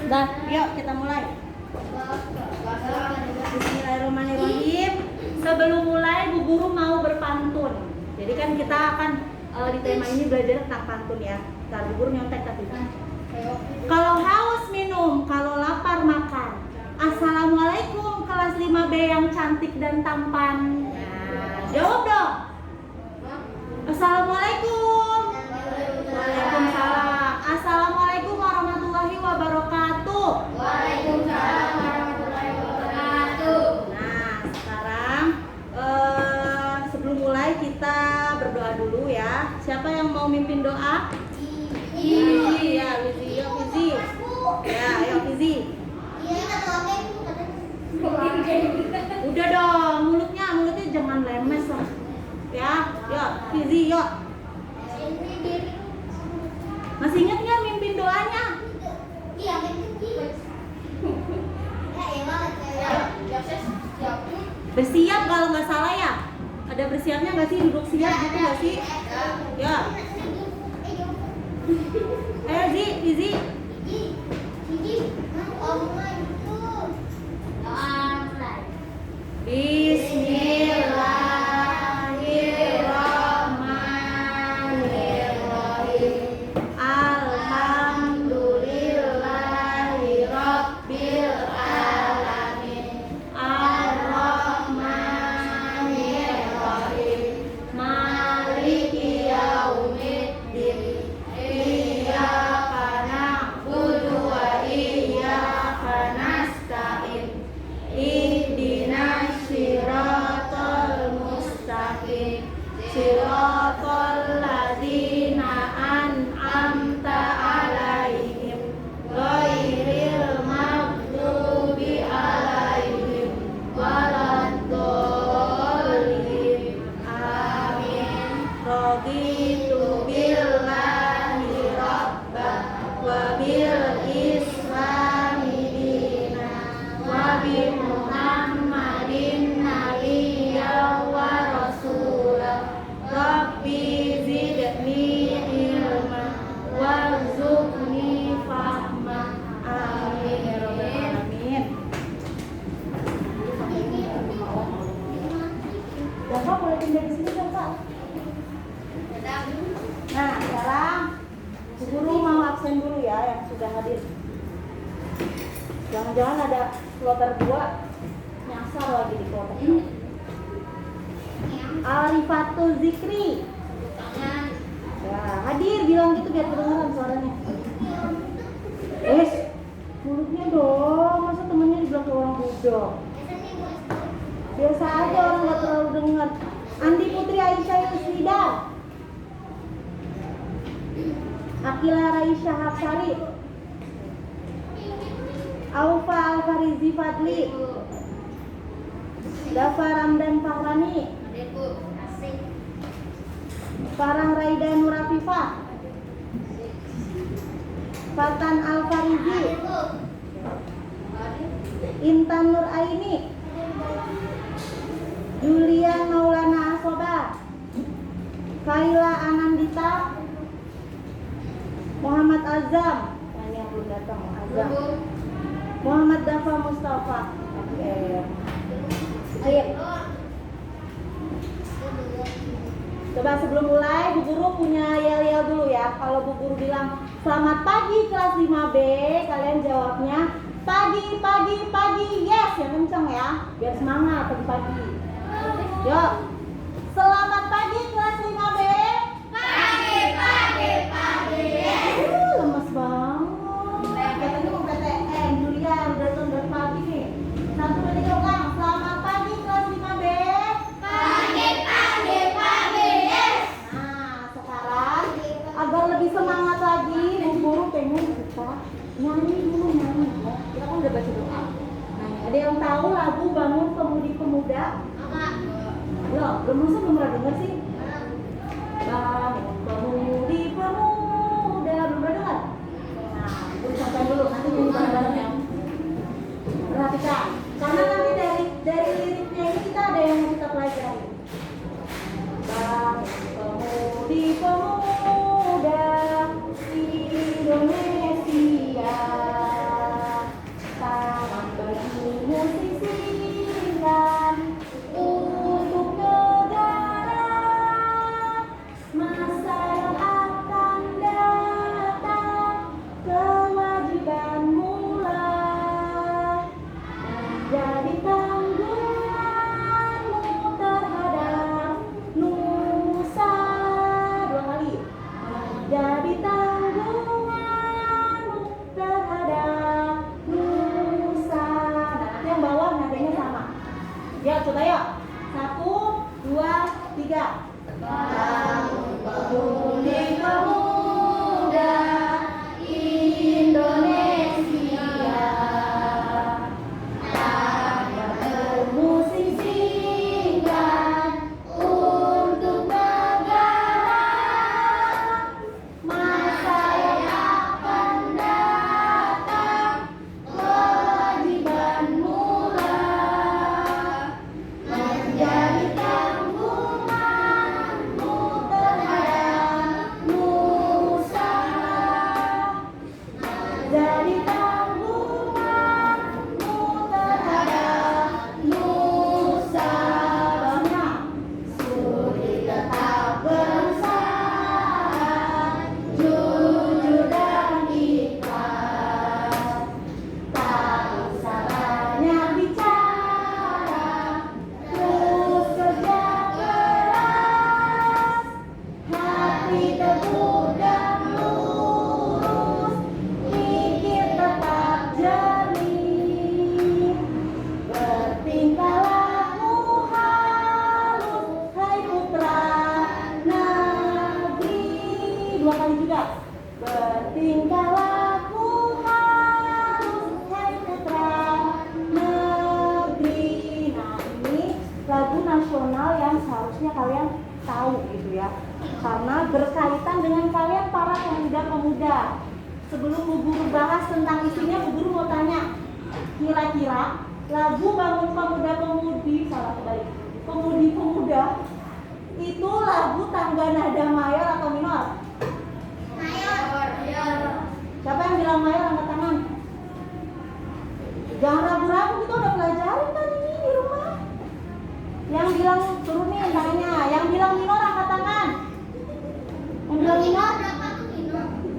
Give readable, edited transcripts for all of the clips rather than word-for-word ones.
Dah, yuk kita mulai. Bismillahirrahmanirrahim. Sebelum mulai, Bu Guru mau berpantun. Jadi kan kita akan di tema ini belajar tentang pantun ya. Ntar Bu Guru nyontek tadi. Kalau haus minum, kalau lapar makan. Assalamualaikum kelas 5B yang cantik dan tampan. Nah, jawab dong. Assalamualaikum. Waalaikumsalam. Assalamualaikum warahmatullahi wabarakatuh. Waalaikumsalam warahmatullahi wabarakatuh. Nah, sekarang sebelum mulai kita berdoa dulu ya. Siapa yang mau mimpin doa? Wizi ya, Wizi, yuk Wizi. Ya, ayo Wizi. Udah dong, mulutnya jangan lemes lah. Ya, yuk Wizi, yuk. Masih ingat nggak mimpin doanya? Bersiap kalau nggak salah ya. Ada bersiapnya nggak sih? Duduk siap gitu nggak sih? Ya. Ayo Zi, Izi. Bismillahirrahmanirrahim. Alhamdulillahirabbil alamin. Arrahmanirrahim. Maliki yaumiddin. Iyyaka na'budu wa iyyaka nasta'in. Ihdinas siratal mustaqim. Siratal ladzina an'amta 'alaihim ghairil maghdubi 'alaihim waladdallin. Amin. Raditu billahi rabban wa bil islami dinan wa bi Muhammadin nabiyyan wa rasulan. Rabbi zidni ilma warzuqni fahma. Amin ya rabbal alamin. Bapak boleh pindah di sini Bapak. Nah, sekarang Bu Guru mau absen dulu ya yang sudah hadir. Jangan-jangan ada kloter 2 nyasar lagi di kloter 1. Arifatul Zikri. Ya, hadir bilang gitu biar kedengaran suaranya. Mulutnya dong, masa temennya dibilang ke orang bodoh. Biasa aja orang nggak terlalu dengar. Andi Putri Aisyah Yusnida. Akila Raisya Hapsari. Aufa Alfarizi Fadli. Dafa Ramdan Fahrani. Farah Raida Nurafifah. Fatan Alfarizi. Intan Nur Aini. Julia Maulana Asoba. Kaila Anandita. Muhammad Azam. Nah, ini yang belum datang, Azam. Muhammad Dafa Mustafa. Oke. Ayo. Coba sebelum mulai, Bu Guru punya yel-yel dulu ya. Kalau Bu Guru bilang selamat pagi kelas 5B, kalian jawabnya pagi, pagi, pagi. Yes, yang kenceng ya. Biar semangat pagi-pagi. Yuk. Selamat pagi kelas 5B. Pagi, pagi, pagi. Lemes banget. Katanya mau PTN, Julia udah dari pagi nih. 1, 2, 3 ulang. Selamat pagi kelas 5B. Pagi, pagi, pagi. Yes. Nah, sekarang agar lebih semangat lagi, Bu Guru pengen kita nyanyi dulu nyanyi ya. Kita kan udah baca doa. Nah, ada yang tahu lagu Bangun Pemudi Pemuda? Loh, belum pernah denger sih? Bangun Pemudi Pemuda, belum pernah dengar? Nah, Bu sampai dulu, nanti nyanyi bareng-bareng ya. Perhatikan, karena nanti dari liriknya ini kita ada yang mau kita pelajari. Bangun Pemudi Pemuda Indonesia. sebelum Bu Guru bahas tentang isinya, Bu Guru mau tanya, kira-kira lagu Bangun Pemuda-Pemudi, salah kebalik, Pemudi-Pemuda itu lagu tangga nada mayor atau minor? Mayor. Siapa yang bilang mayor angkat tangan? Jangan ragu-ragu, kita udah pelajarin kan ini di rumah. Yang bilang turunin tangannya, yang bilang minor angkat tangan. Yang bilang minor?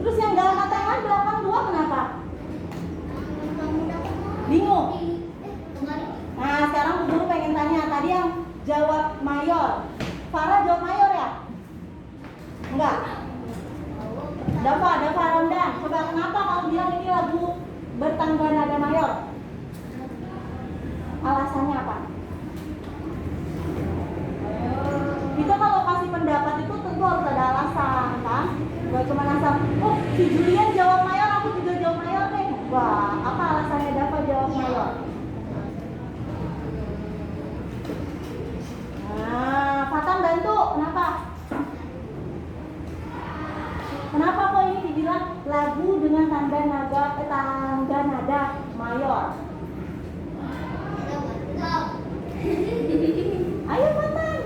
Terus yang gak angkat tangan belakang dua kenapa? Bingung? Nah sekarang Bu Guru pengen tanya, tadi yang jawab mayor, Farah jawab mayor ya? Enggak? Dava Ramdan, coba kenapa kamu bilang ini lagu bertangga nada mayor? Alasannya apa? Kita kalau kasih pendapat itu tentu harus ada alasan kan? Gak cuma asal, oh si Julian jawab mayor, aku juga jawab mayor deh. Wah, apa alasannya Dava jawab mayor? Nah, Fatan bantu, kenapa? Kenapa kok ini dibilang lagu dengan tanda nada mayor? Ayo Fatan.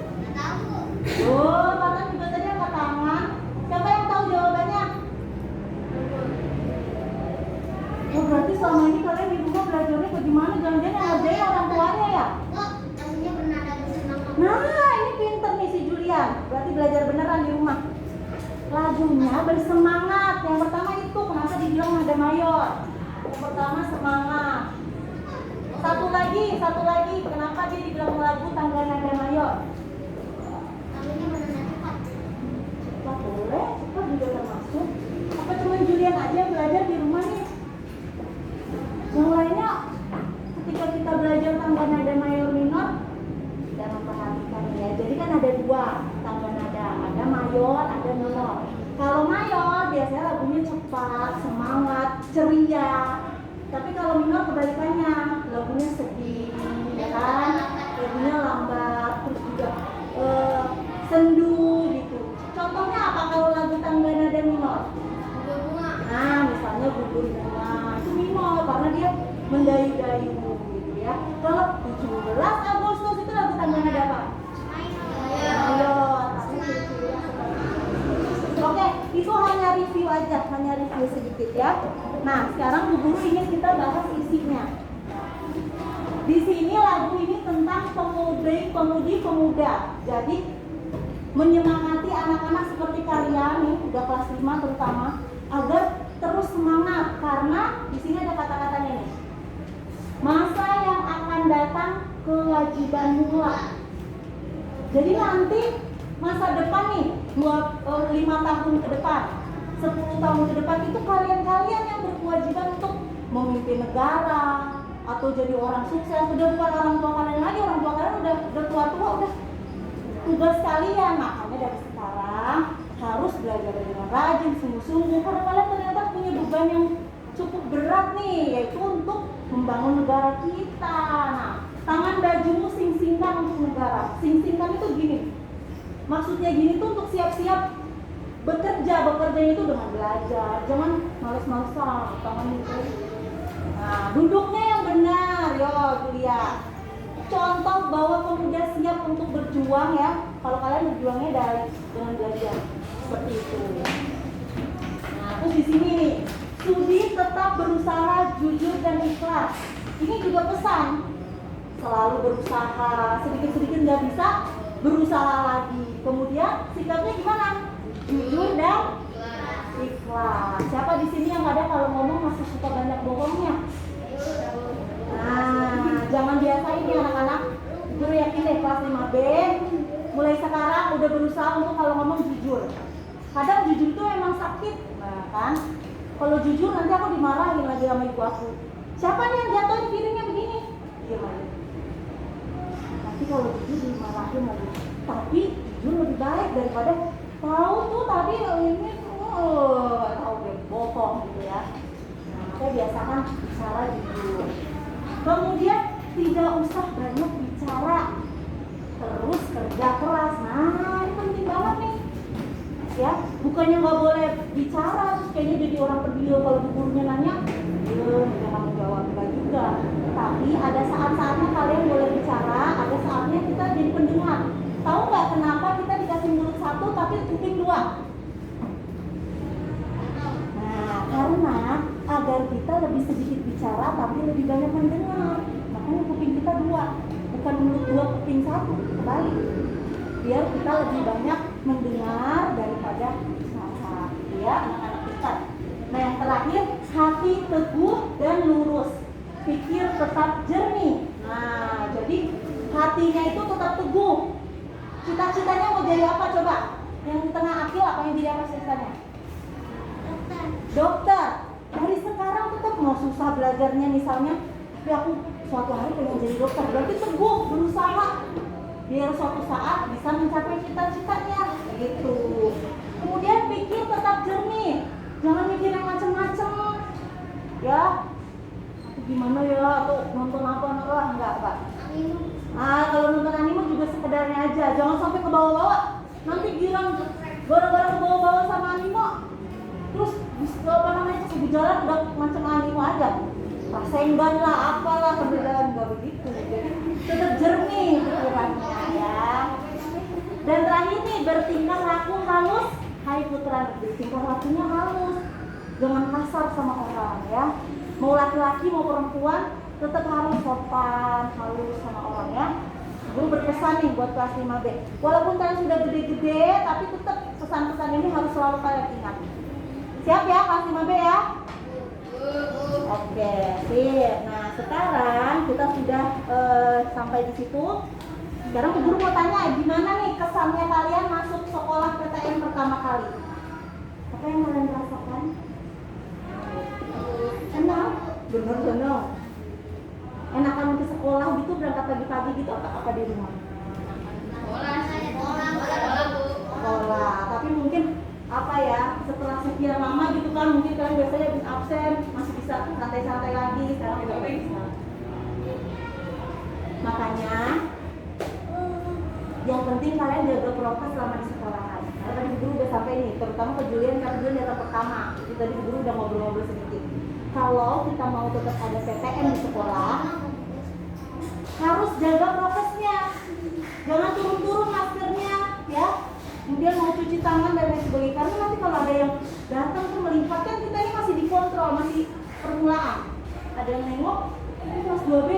Oh, Fatan juga tadi angkat tangan. Siapa yang tahu jawabannya? Oh, berarti selama ini kalian di rumah belajarnya bagaimana? Jangan-jangan yang ngerjain orang tuanya ya? Nah, ini pinter nih si Julian. Berarti belajar beneran di rumah. Lagunya bersemangat. Yang pertama itu kenapa dibilang nada mayor? Yang pertama semangat. Satu lagi. Kenapa dia dibilang lagu tangga nada mayor? Cepat boleh, cepat juga termasuk. Apa cuma Julian aja yang belajar di rumah nih? Yang lainnya ketika kita belajar tangga nada mayor minor, kita memperhatikan ya. Jadi kan ada dua tangga nada, ada mayor, ada minor. Kalau mayor biasanya lagunya cepat, semangat, ceria. Tapi kalau minor kebalikannya, lagunya sedih, ya kan? Lagunya lambat, terus juga sendu gitu. Contohnya apa kalau lagu tangga nada minor? Nah, misalnya Gugur Bunga itu minor karena dia mendayu-dayu gitu ya. Kalau 17 Agustus itu lagu tangga nada apa? Mayor. Oke, itu hanya review aja, hanya review sedikit ya. Nah, sekarang Bu Guru ingin kita bahas isinya. Di sini lagu ini tentang pemudi-pemuda. Jadi menyemangati anak-anak seperti kalian nih, udah kelas 5 terutama, agar terus semangat karena di sini ada kata-katanya nih. Masa yang akan datang kewajiban mutlak. Jadi nanti masa depan nih 5 tahun ke depan, 10 tahun ke depan itu kalian-kalian yang berkewajiban untuk memimpin negara atau jadi orang sukses. Udah bukan orang tua kalian lagi, orang tua kalian udah tua-tua, udah tugas kalian. Makanya dari sekarang harus belajar dengan rajin, sungguh-sungguh karena kalian ternyata punya beban yang cukup berat nih, yaitu untuk membangun negara kita. Nah, tangan bajumu sing-singkan untuk negara. Sing-singkan itu gini, maksudnya gini tuh untuk siap-siap bekerja itu dengan belajar, jangan males-malesan tangan itu. Nah, duduknya yang benar, yo Julia. Contoh bahwa pemuda siap untuk berjuang ya. Kalau kalian berjuangnya dengan belajar seperti itu. Nah, terus di sini nih, sudi tetap berusaha jujur dan ikhlas. Ini juga pesan, selalu berusaha, sedikit-sedikit nggak bisa, berusaha lagi. Kemudian sikapnya gimana? Jujur dan ikhlas. Siapa di sini yang ada kalau ngomong masih suka banyak bohongnya? Nah, jangan biasain ya anak-anak. Guru yakin deh kelas 5B mulai sekarang udah berusaha untuk kalau ngomong jujur. Kadang jujur itu emang sakit, nah kan? Kalau jujur nanti aku dimarahin lagi sama ibu aku. Siapa nih yang jatuhin piringnya begini? Diam aja. Nanti kalau jujur dimarahin lagi. Tapi jujur lebih baik daripada tahu tuh tadi ini tahu deh bohong gitu ya. Nah, makanya biasakan bicara jujur. Kemudian tidak usah banyak bicara, terus kerja keras. Nah, ini penting banget nih. ya. Bukannya nggak boleh bicara, terus kayaknya jadi orang pendiam. Kalau gurunya nanya, jangan menjawab, enggak juga. Tapi ada saat-saatnya kalian boleh bicara, ada saatnya kita jadi pendengar. Tahu nggak kenapa kita dikasih mulut satu tapi kuping dua? Nah, karena agar kita lebih sedikit bicara tapi lebih banyak mendengar. Makanya kuping kita dua, bukan mulut dua kuping satu, kebalik. Biar kita lebih banyak mendengar daripada bicara, ya anak-anak kita. Nah, yang terakhir, hati teguh dan lurus, pikir tetap jernih. Nah, jadi hatinya itu tetap teguh. Cita-citanya mau jadi apa coba? Yang di tengah akil apa yang jadi apa cita-citanya? Dokter. Dari sekarang tetap mau susah belajarnya misalnya, tapi aku suatu hari pengen jadi dokter. Berarti teguh berusaha biar suatu saat bisa mencapai cita-citanya gitu. Kemudian pikir tetap jernih, jangan mikir yang macam-macam ya. Gimana ya, atau nonton apa enggak. Kalau nonton anime juga sekedarnya aja, jangan sampai ke bawah-bawah. Nanti girang gara-gara ke bawah-bawah sama anime, terus di jalan udah macam anime aja, rasengan lah, apalah keberadaan, nggak begitu. Jadi tetap jernih pikirannya ya. Dan terakhir nih, bertingkah laku halus. Hai putra, bertingkah lakunya halus, jangan kasar sama orang ya. Mau laki-laki mau perempuan tetap harus sopan, halus sama orang ya. Guru berpesan nih buat kelas 5B. Walaupun kalian sudah gede-gede, tapi tetap pesan-pesan ini harus selalu kalian ingat. Siap ya kelas 5B ya? Oke, sip. Nah, sekarang kita sudah sampai di situ. Sekarang guru mau tanya, gimana nih kesannya kalian masuk sekolah PTN pertama kali? Apa yang kalian rasakan? Enak? Bener-bener. Enakan ke sekolah gitu, berangkat pagi-pagi gitu, apa di rumah? Sekolah. Tapi mungkin apa ya, setelah sekian lama gitu kan, mungkin kalian biasanya habis absen masih bisa santai-santai lagi, sekarang udah nggak bisa. Makanya yang penting kalian jaga prokes selama di sekolahan. Karena tadi guru udah sampai nih, terutama ke Julian karena Julian datang pertama. Jadi tadi guru udah ngobrol-ngobrol sedikit. Kalau kita mau tetap ada PTN di sekolah, harus jaga prokesnya. Jangan turun-turun maskernya, ya. Kemudian mau cuci tangan dan lain sebagainya. Karena nanti kalau ada yang datang tuh melipat, kan kita ini masih dikontrol, masih permulaan. Ada yang nengok, ini kelas 2B,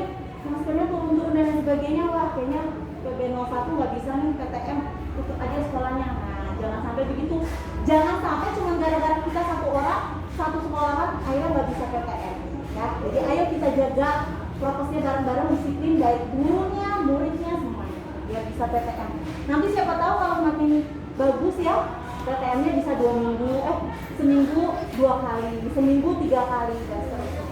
maskernya turun-turun dan lain sebagainya. Wah, kayaknya PB01 nggak bisa nih, PTM tutup aja sekolahnya. Nah, jangan sampai begitu. Jangan sampai cuma gara-gara kita satu orang, satu sekolahan, akhirnya nggak bisa PTM. Ya, jadi ayo kita jaga prokesnya bareng-bareng, disiplin dari gurunya, muridnya, semuanya, biar bisa PTM. Nanti siapa tahu kalau makin bagus ya, PTM-nya bisa 2 minggu, seminggu 2 kali, seminggu 3 kali, dan seterusnya.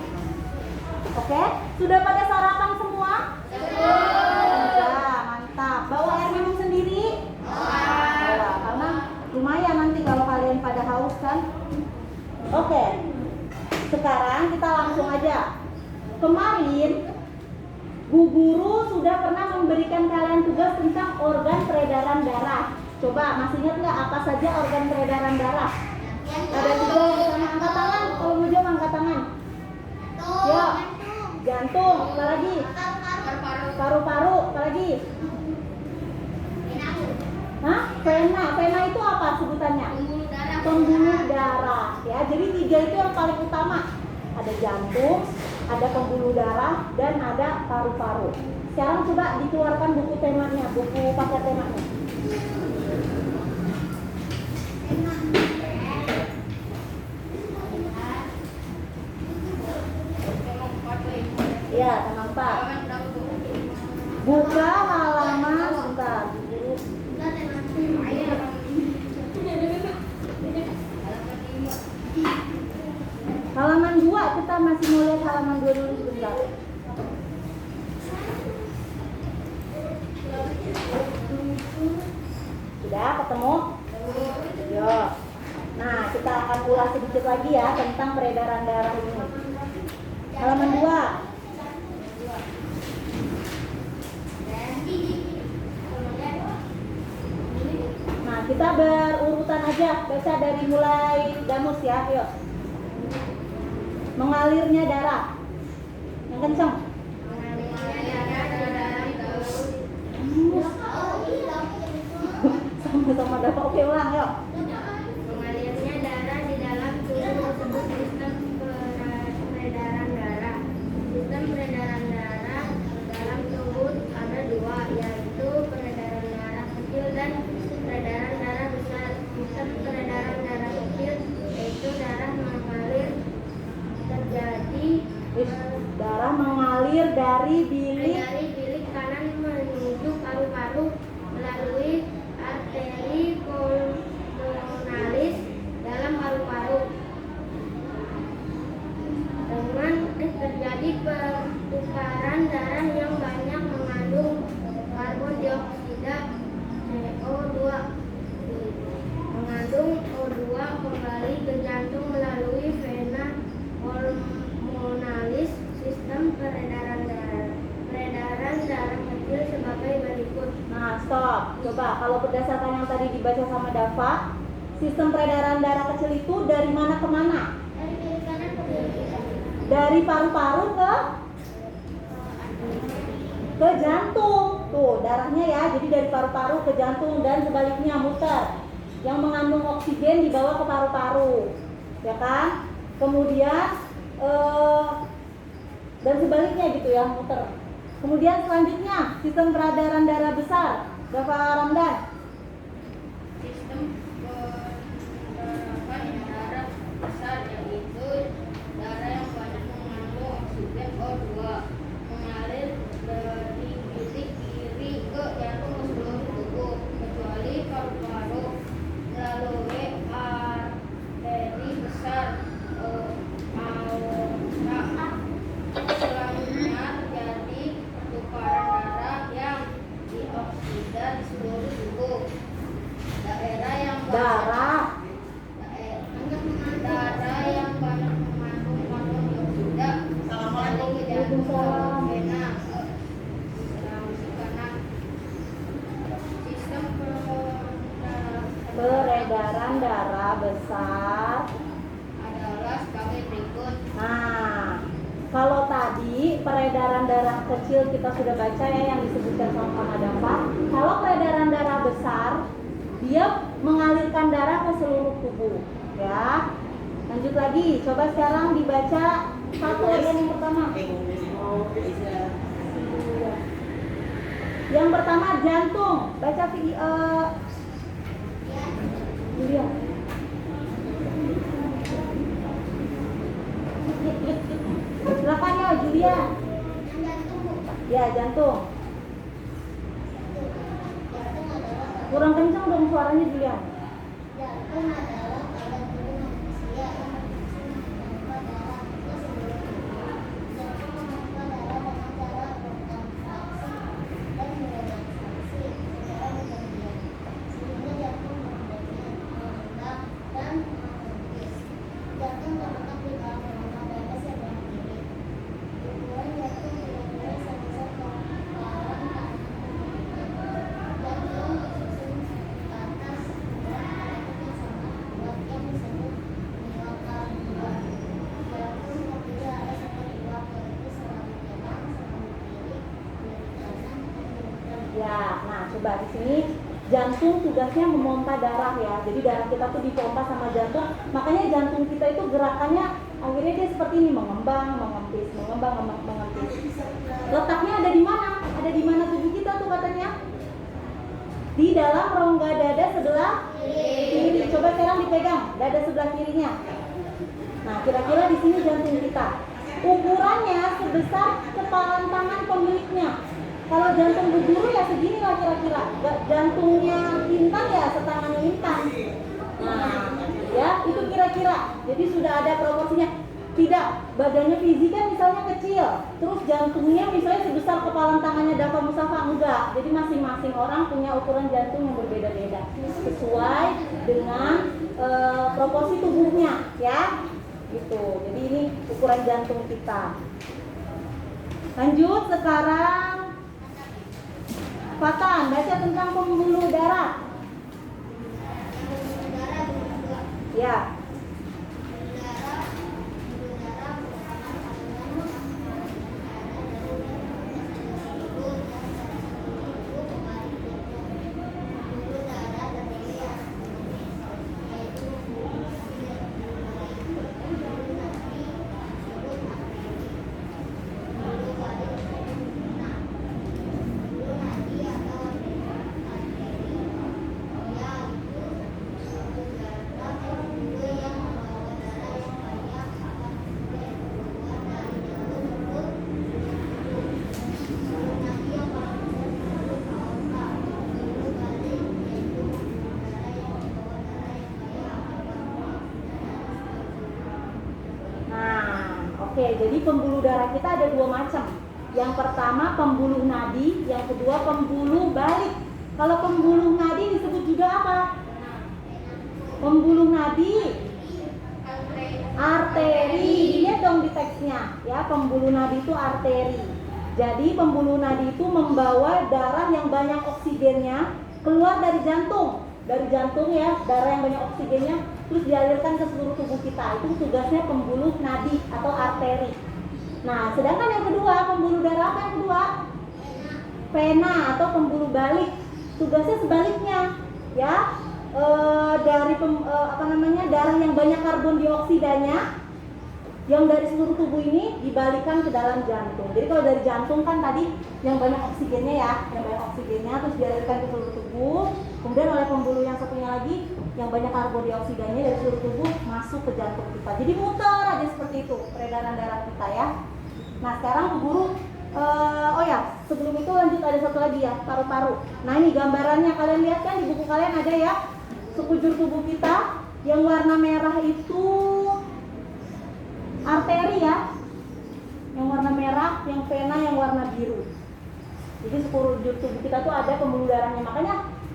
Oke, sudah pada sarapan semua? Sudah, mantap. Bawa air minum sendiri? Bawa, karena lumayan nanti kalau kalian pada haus kan. Oke, sekarang kita langsung aja. Kemarin Bu Guru sudah pernah memberikan kalian tugas tentang organ peredaran darah. Coba masih ingat nggak apa saja organ peredaran darah? Ada juga yang sana, angkat tangan. Kalau mau jawab angkat tangan. Ya, jantung. Apa lagi? Paru-paru. Apa lagi? Hah? Vena. Vena itu apa sebutannya? Pembuluh darah. Ya, jadi 3 itu yang paling utama. Ada jantung, ada pembuluh darah, dan ada paru-paru. Sekarang coba dikeluarkan buku temanya, buku paket temanya. Ya, tema 4. Buka halaman sebentar. Halaman 2, kita masih mau lihat halaman 2 dulu sebentar. Sudah ketemu? Yo. Nah, kita akan ulas sedikit lagi ya tentang peredaran darah ini. Halaman 2. Nah, kita berurutan aja aja, baca dari mulai Damus ya, yuk. Mengalirnya darah. Yang kenceng. Mengalirnya darah di dalam tubuh. Sama-sama dapat. Oke, ulang yuk. Mengalirnya darah di dalam tubuh disebut sistem peredaran darah. Sistem peredaran darah dalam tubuh ada dua, yaitu peredaran darah kecil dan peredaran darah besar. Sistem peredaran darah kecil yaitu darah mengalir terjadi Darah mengalir dari bilik dari bilik kanan menuju paru-paru melalui arteri pulmonalis dalam paru-paru. Dengan terjadi pertukaran darah yang banyak mengandung karbon dioksida CO2. Mengandung O2 kembali ke jantung melalui vena pulmonalis. Sistem peredaran darah kecil sebagai berikut. Nah, stop. Coba kalau berdasarkan yang tadi dibaca sama Dava, sistem peredaran darah kecil itu dari mana ke mana? Dari kiri kanan ke kiri. Dari paru-paru ke jantung. Tuh, darahnya ya. Jadi dari paru-paru ke jantung dan sebaliknya muter. Yang mengandung oksigen dibawa ke paru-paru. Ya kan? Kemudian dan sebaliknya gitu ya, muter. Kemudian selanjutnya sistem peredaran darah besar, Dava Ramdan. Sistem peredaran darah besar yaitu darah yang banyak mengandung oksigen O2 mengalir dari bilik kiri ke jantung ke seluruh tubuh kecuali paru-paru melalui arteri besar aorta. Selanjutnya terjadi pertukaran darah yang dioksida di seluruh tubuh. Daerah yang banyak mengandung karbon dioksida mengalir ke jantung melalui vena kanan. Sistem Peredaran darah besar adalah sebagai berikut. Nah, kalau tadi peredaran darah kecil kita sudah baca ya yang disebutkan sama Dava. Kalau peredaran darah besar, dia mengalirkan darah ke seluruh tubuh. Ya, lanjut lagi. Coba sekarang dibaca satu organ yang pertama. Yang pertama jantung. Baca Julia. Silakan ya Julia. Ya, jantung. Kurang kencang dong suaranya Julia. Jantung adalah organ tubuh manusia yang memompa darah ke seluruh tubuh. Jantung memompa darah dengan cara berkontraksi dan merelaksasi secara bergantian, sehingga jantung bergantian mengembang dan menghembus. Jantung terletak di dalam rongga dada sebelah kiri. Ukuran jantung kira-kira sebesar kepalan tangan pembunuhan. Jantung disusun ke atas dan yang sangat kuat yang disebut nilai karbon. Jantung terdiri ada seperti dua, yaitu serangan kanan, serangan kiri, kiri kanan, kiri. Ya, nah coba di sini jantung tugasnya memompa darah ya. Jadi darah kita tuh dipompa sama jantung. Makanya jantung kita itu gerakannya akhirnya dia seperti ini, mengembang, mengempis, mengembang, mengempis. Letaknya ada di mana? Ada di mana tubuh kita tuh katanya? Di dalam rongga dada sebelah kiri. Coba sekarang dipegang dada sebelah kirinya. Nah, kira-kira di sini jantung kita. Ukurannya sebesar kepalan tangan pemiliknya. Kalau jantung berguru ya segini lah kira-kira. Jantungnya Intan ya setangannya Intan. Nah, ya itu kira-kira. Jadi sudah ada proporsinya. Tidak, badannya Fizi kan misalnya kecil, terus jantungnya misalnya sebesar kepalan tangannya Dava Mustafa, enggak. Jadi masing-masing orang punya ukuran jantung yang berbeda-beda sesuai dengan proporsi tubuhnya, ya. Gitu. Jadi ini ukuran jantung kita. Lanjut sekarang Fatan, baca tentang pembuluh darah. Pembuluh darah Ya. Pembuluh darah merupakan sambungan tubuh dan salah satu tubuh kembali ke jantung. Pembuluh darah terdiri atas jenis, yaitu pembuluh nadi dan pembuluh balik. Pembuluh nadi disebut arteri. Pembuluh balik disebut vena. Pembuluh nadi atau arteri yaitu pembuluh yang membawa darah yang banyak akan kemudian keluar dari jalur mulut pembuluh nadi yang paling besar disebut aorta. Pembuluh balik yaitu pembuluh darah yang membawa darah yang banyak akan keluar Nah, oke. Jadi pembuluh darah kita ada dua macam. Yang pertama pembuluh nadi, yang kedua pembuluh balik. Kalau pembuluh nadi disebut juga apa? Pembuluh nadi arteri. Dilihat dong di teksnya, ya. Pembuluh nadi itu arteri. Jadi pembuluh nadi itu membawa darah yang banyak oksigennya keluar dari jantung. Dari jantung ya, darah yang banyak oksigennya terus dialirkan ke seluruh tubuh kita. Itu tugasnya pembuluh nadi atau arteri. Nah, sedangkan yang kedua, pembuluh darah apa yang kedua? Vena atau pembuluh balik. Tugasnya sebaliknya, ya. Darah yang banyak karbon dioksidanya yang dari seluruh tubuh ini dibalikan ke dalam jantung. Jadi kalau dari jantung kan tadi yang banyak oksigennya ya, yang banyak oksigennya terus dialirkan ke seluruh tubuh. Kemudian oleh pembuluh yang satunya lagi yang banyak karbon dioksidanya dari seluruh tubuh masuk ke jantung kita. Jadi muter aja seperti itu peredaran darah kita ya. Nah sekarang Bu Guru, sebelum itu lanjut ada satu lagi ya, paru-paru. Nah ini gambarannya kalian lihat kan di buku kalian ada ya, sekujur tubuh kita yang warna merah itu arteri ya, yang warna merah, yang vena yang warna biru. Jadi sekujur tubuh kita tuh ada pembuluh darahnya. Makanya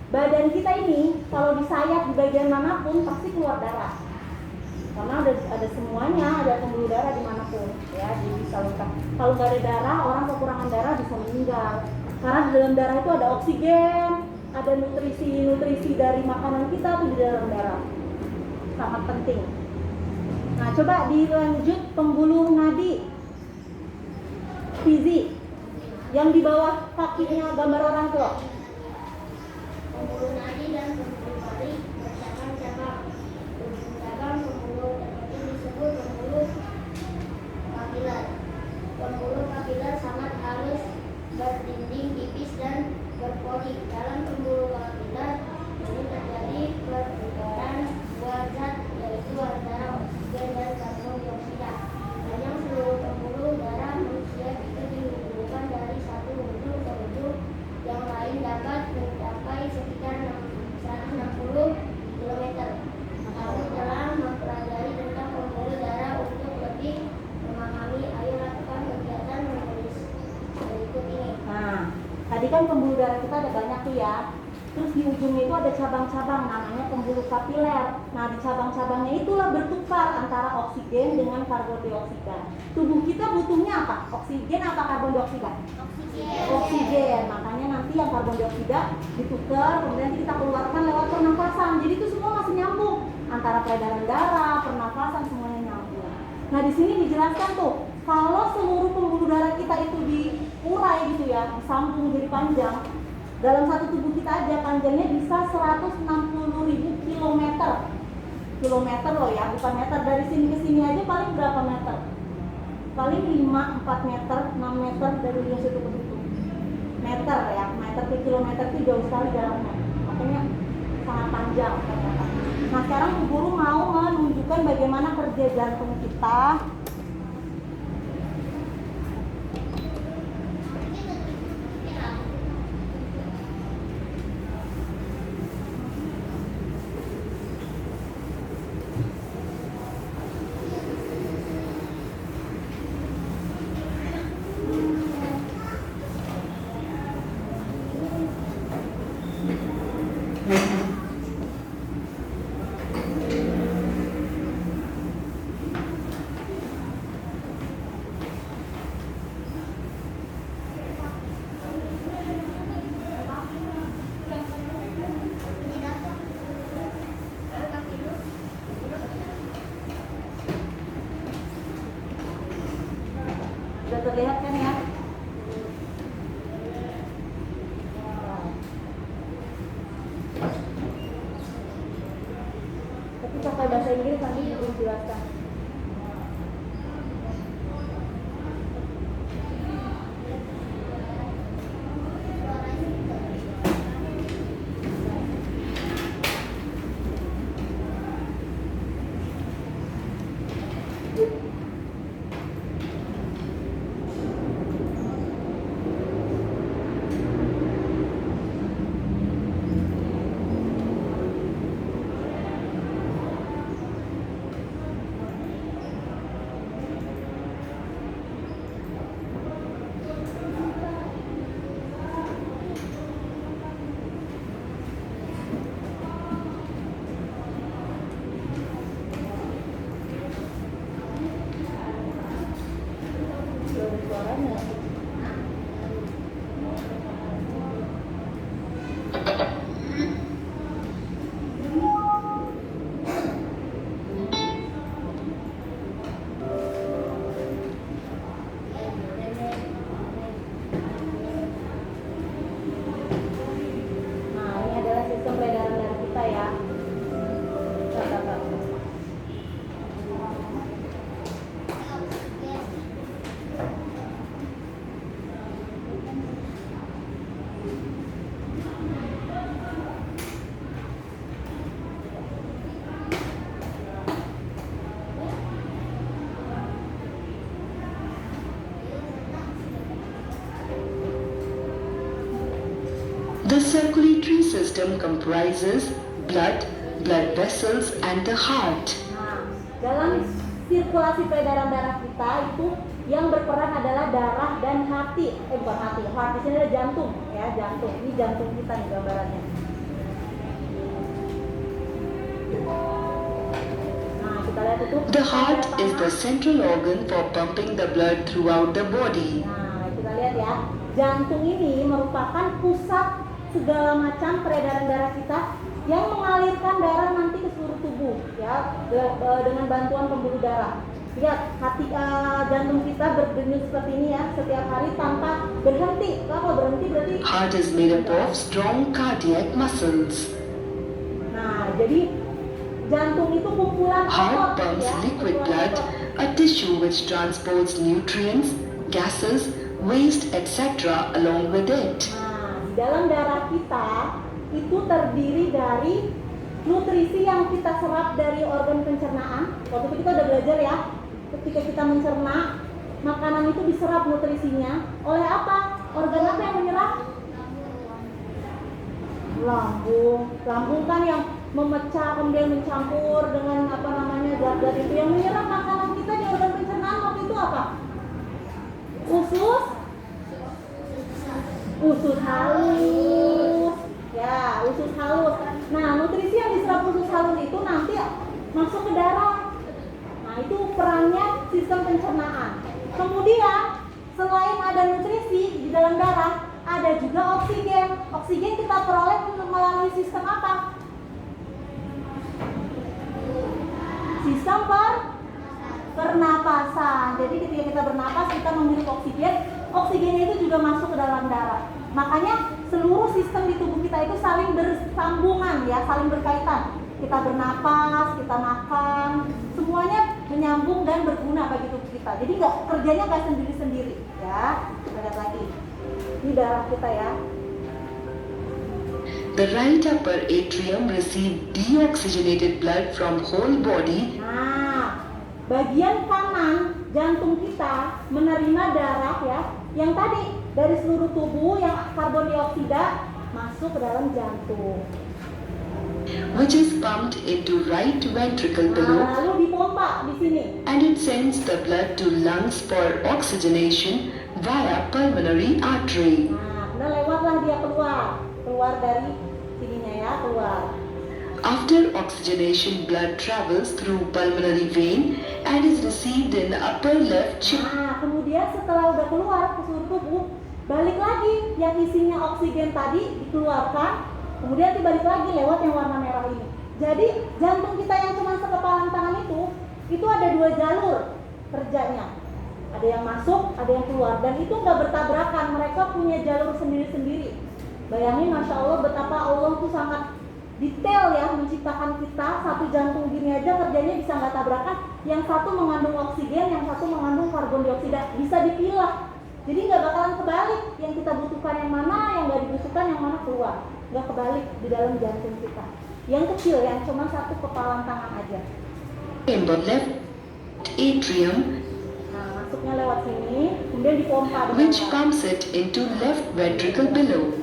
badan kita ini kalau disayat di bagian manapun pasti keluar darah. Karena ada semuanya, ada pembuluh darah dimanapun ya. Jadi kalau nggak ada darah, orang kekurangan darah bisa meninggal. Karena di dalam darah itu ada oksigen, ada nutrisi dari makanan kita tuh di dalam darah. Sangat penting. Nah, coba dilanjut pembuluh nadi. Fizi. Yang di bawah kakinya gambar orang tuh. pembuluh nadi dan pembuluh balik bercabang-cabang. Cabang pembuluh terpenting disebut pembuluh kapiler. Pembuluh kapiler sangat halus, berdinding tipis dan berpori. Dalam pembuluh kapiler ini terjadi pertukaran dua zat, yaitu antara oksigen dan karbon dioksida. Panjang seluruh pembuluh darah manusia itu dihubungkan dari satu ujung ke ujung yang lain dapat mencapai sekitar 160 km. Kami telah mempelajari tentang pembuluh darah. Untuk lebih memahami, ayo lakukan kegiatan menulis berikut ini. Nah, tadi kan pembuluh darah kita ada banyak tuh ya. Terus di ujungnya itu ada cabang-cabang, namanya pembuluh kapiler. Nah, di cabang-cabangnya itulah bertukar antara oksigen dengan karbon dioksida. Tubuh kita butuhnya apa? Oksigen apa karbon dioksida? Oksigen. Makanya nanti yang karbon dioksida ditukar, kemudian kita keluarkan lewat pernafasan. Jadi itu semua masih nyambung antara peredaran darah, pernafasan, semuanya nyambung. Nah, di sini dijelaskan tuh, kalau seluruh pembuluh darah kita itu diurai gitu ya, disambung jadi panjang. Dalam satu tubuh kita aja panjangnya bisa 160.000 kilometer. Kilometer loh ya, bukan meter. Dari sini ke sini aja paling berapa meter? Paling 4 meter, 6 meter dari situ ke situ. Meter ya, meter ke kilometer itu jauh sekali jaraknya. Makanya sangat panjang ternyata. Nah sekarang Bu Guru mau menunjukkan bagaimana kerja jantung kita. terlihat kan ya? Tapi pakai bahasa Inggris nanti belum jelaskan. Suaranya. Nah, ini adalah sistem peredaran darah kita ya. Kata-kata. The circulatory system comprises blood, blood vessels, and the heart. Nah, dalam sirkulasi peredaran darah kita itu yang berperan adalah darah dan hati. Bukan hati, heart di sini ada jantung, ya jantung. Ini jantung kita nih gambarannya. Nah, kita lihat itu. The heart is the central organ for pumping the blood throughout the body. Nah, kita lihat ya. Jantung ini merupakan pusat segala macam peredaran darah kita yang mengalirkan darah nanti ke seluruh tubuh ya dengan bantuan pembuluh darah. Lihat hati jantung kita berdenyut seperti ini ya setiap hari tanpa berhenti. Kalau berhenti berarti Heart is made up of strong cardiac muscles. Nah, jadi jantung itu kumpulan Heart otot pumps ya. liquid kumpulan blood, otot. a tissue which transports nutrients, gases, waste, etc. along with it. Nah, di dalam darah kita itu terdiri dari nutrisi yang kita serap dari organ pencernaan. Waktu itu kita udah belajar ya, ketika kita mencerna, makanan itu diserap nutrisinya oleh apa? Organ apa yang menyerap? Lambung. Lambung kan yang memecah kemudian mencampur dengan apa namanya zat-zat itu yang menyerap makanan kita di organ pencernaan waktu itu apa? Usus halus. Ya, usus halus. Nah, nutrisi yang diserap usus halus itu nanti masuk ke darah. Nah, itu perannya sistem pencernaan. Kemudian, selain ada nutrisi di dalam darah, ada juga oksigen. Oksigen kita peroleh melalui sistem apa? Sistem pernapasan. Jadi ketika kita bernapas, kita menghirup oksigen. Oksigennya itu juga masuk ke dalam darah. Makanya seluruh sistem di tubuh kita itu saling bersambungan ya, saling berkaitan. Kita bernapas, kita makan, semuanya menyambung dan berguna bagi tubuh kita. Jadi kerjanya nggak sendiri-sendiri ya. Kita lihat lagi. Ini darah kita ya. The right upper atrium receives deoxygenated blood from whole body. Nah, bagian kanan jantung kita menerima darah ya, yang tadi dari seluruh tubuh yang karbon dioksida masuk ke dalam jantung. Which is pumped into right ventricle below, Nah, lalu dipompa di sini. and it sends the blood to lungs for oxygenation via pulmonary artery. Nah, kemudian lewatlah dia keluar dari sininya ya, keluar. After oxygenation, blood travels through pulmonary vein and is received in the upper left chest. Nah, kemudian setelah udah keluar ke seluruh tubuh, balik lagi yang isinya oksigen tadi dikeluarkan, kemudian dibalik lagi lewat yang warna merah ini. Jadi jantung kita yang cuma sekepalan tangan itu ada 2 jalur kerjanya. Ada Ada yang masuk, ada yang keluar, dan itu nggak bertabrakan. Mereka punya jalur sendiri-sendiri. Bayangin, Masya Allah, betapa Allah tuh sangat detail ya menciptakan kita. Satu jantung gini aja kerjanya bisa nggak tabrakan. Yang satu mengandung oksigen, yang satu mengandung karbon dioksida. Bisa dipilah. Jadi nggak bakalan kebalik. Yang kita butuhkan yang mana, yang nggak dibutuhkan yang mana keluar. Nggak kebalik di dalam jantung kita. Yang kecil, yang cuma satu kepalan tangan aja. Chamber left atrium, Nah, masuknya lewat sini, kemudian dipompa dengan which pumps it into left ventricle below.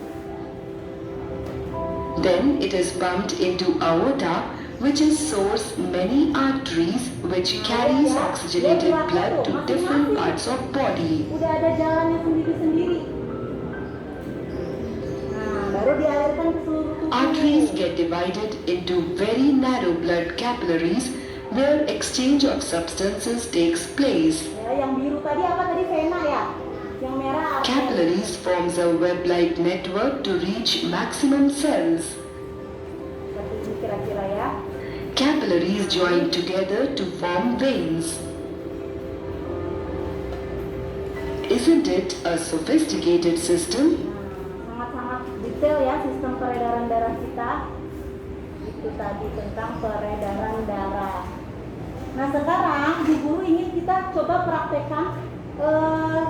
Then it is pumped into aorta, which is source many arteries which carries oxygenated blood to different parts of body. udah ada jalannya sendiri-sendiri. Nah, baru dialirkan ke seluruh tubuh. Arteries get divided into very narrow blood capillaries where exchange of substances takes place. Ya, yang biru tadi apa tadi? Vena ya. Yang merah artery. Capillaries forms a web-like network to reach maximum cells. Seperti ini kira-kira ya. Capillaries join together to form veins. Isn't it a sophisticated system? Nah, sangat-sangat detail ya sistem peredaran darah kita. Itu tadi tentang peredaran darah. Nah, sekarang Bu Guru ingin kita coba praktekkan,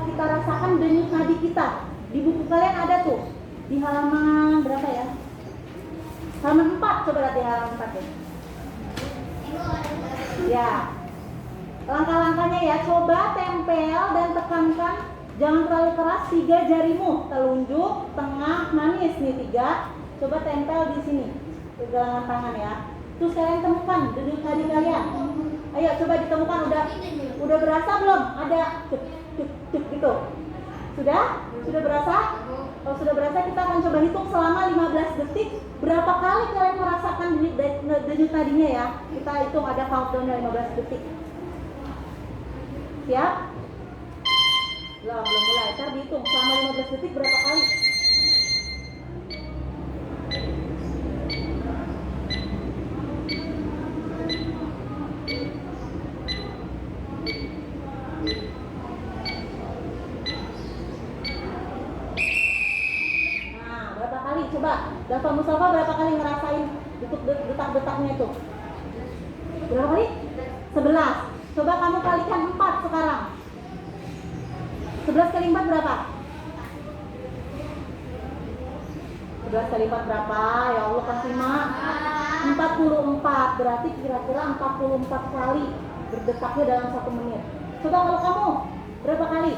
kita rasakan denyut nadi kita. Di buku kalian ada tuh di halaman berapa ya? Halaman 4, coba lihat di halaman 4 ya. Ya, langkah-langkahnya ya, coba tempel dan tekankan, jangan terlalu keras, 3 jarimu, telunjuk, tengah, manis nih 3. Coba tempel di sini, pegangan tangan ya. Terus kalian temukan denyut nadi kalian. Ayo coba ditemukan, udah berasa belum? Ada cuk cuk cuk gitu. Sudah? Sudah berasa? Kalau sudah berasa, kita akan coba hitung selama 15 detik. Berapa kali kalian merasakan denyut nadinya ya? Kita hitung, ada countdown 15 detik. Siap? Belum mulai. Ntar dihitung selama 15 detik berapa kali. Coba, Dafa Mustafa berapa kali ngerasain detak-detaknya itu? Berapa kali? 11. Coba kamu kalikan 4 sekarang. 11 kali 4 berapa? 11 kali 4 berapa? Ya Allah, kasih mak. 44. Berarti kira-kira 44 kali berdetaknya dalam 1 menit. Coba kalau kamu berapa kali?